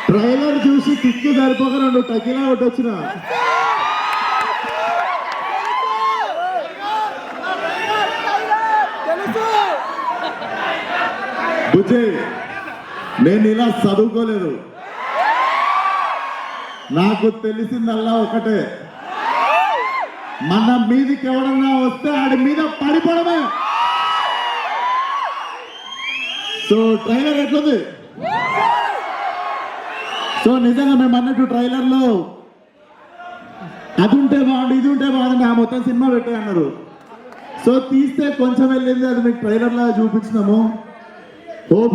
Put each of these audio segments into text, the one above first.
Trailer చూసి కిక్కి సరిపోక రెండు టకిలా ఒకటి వచ్చిన బుజ్జి, నేను ఇలా చదువుకోలేదు. నాకు తెలిసిందల్లా ఒకటే, మన మీదికి ఎవడన్నా వస్తే ఆడి మీద పడిపోవడమే. సో ట్రైలర్ ఎట్లుంది? సో నిజంగా మేము అన్నట్టు ట్రైలర్లో అది ఉంటే బాగుండు, ఇది ఉంటే బాగుంది, ఆ మొత్తం సినిమా పెట్టే అన్నారు. సో తీస్తే కొంచెం వెళ్ళింది, అది మీకు ట్రైలర్లో చూపించినాము. Hope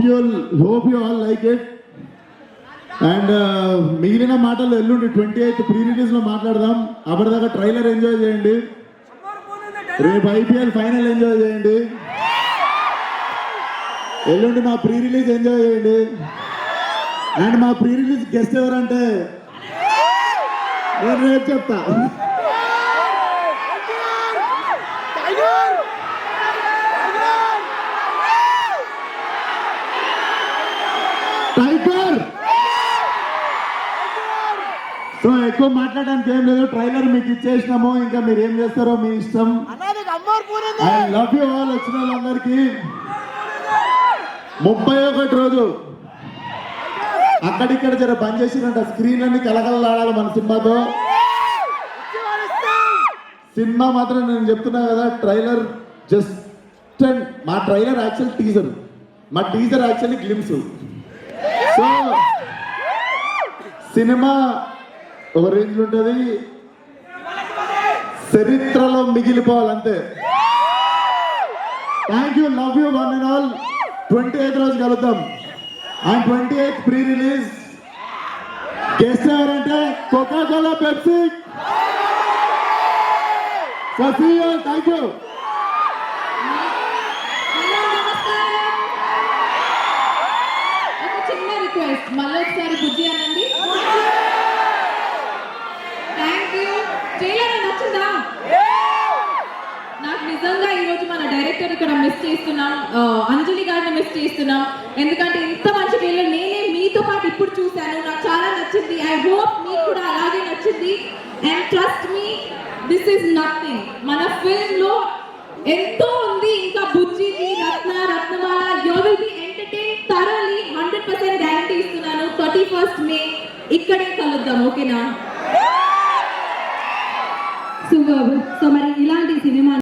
you all like it. And మిగిలిన మాటలు ఎల్లుండి 28th ప్రీ రిలీజ్ లో మాట్లాడదాం. అప్పటిదాకా ట్రైలర్ ఎంజాయ్ చేయండి, రేపు IPL ఫైనల్ ఎంజాయ్ చేయండి, ఎల్లుండి మా ప్రీ రిలీజ్ ఎంజాయ్ చేయండి. అండ్ మా ప్రీ రిలీజ్ గెస్ట్ ఎవరంటే నేను రేపు చెప్తా. టైగర్. సో ఎక్కువ మాట్లాడడానికి ఏం లేదు, ట్రైలర్ మీకు ఇచ్చేసినాము, ఇంకా మీరు ఏం చేస్తారో మీ ఇష్టం. I love you all. వచ్చిన వాళ్ళందరికీ 31 రోజు అక్కడిక్కడ జర బంద్ చేసినట్ట స్క్రీన్ అన్ని కలకలలాడాలి మన సినిమాతో. సినిమా మాత్రం నేను చెప్తున్నా కదా, ట్రైలర్ జస్ట్ మా ట్రైలర్ యాక్చువల్ టీజర్, మా teaser actually glimpse. So cinema ఒక రేంజ్ ఉంటుంది, చరిత్రలో మిగిలిపోవాలంతే. Thank you, love you one and all. 28th రోజు కలుద్దాం. And 28th pre release guest ఎవరంటే Coca Cola, Pepsi. So see you, thank you. మళ్ళీ ఒకసారి బుజ్జి అనండి. Thank you. ట్రైలర్ నచ్చిందా? నాకు నిజంగా ఈరోజు మన డైరెక్టర్ ఇక్కడ మిస్ చేస్తున్నాం, అంజలి గారిని మిస్ చేస్తున్నాం. ఎందుకంటే ఇంత మంచి ట్రైలర్ నేనే మీతో పాటు ఇప్పుడు చూశాను, నాకు చాలా నచ్చింది. ఐ హోప్ మీకు కూడా అలాగే నచ్చింది. And trust me, this is nothing. మన ఫిల్మ్ లో ఎంతో ఉంది. ఇంకా బుజ్జికి, Ratnamala, you will be entertain thoroughly. 100% guarantee ఇస్తున్నాను. 31st May ఇక్కడే కలుద్దాం, ఓకేనా? సూపర్. సో మరి ఇలాంటి సినిమా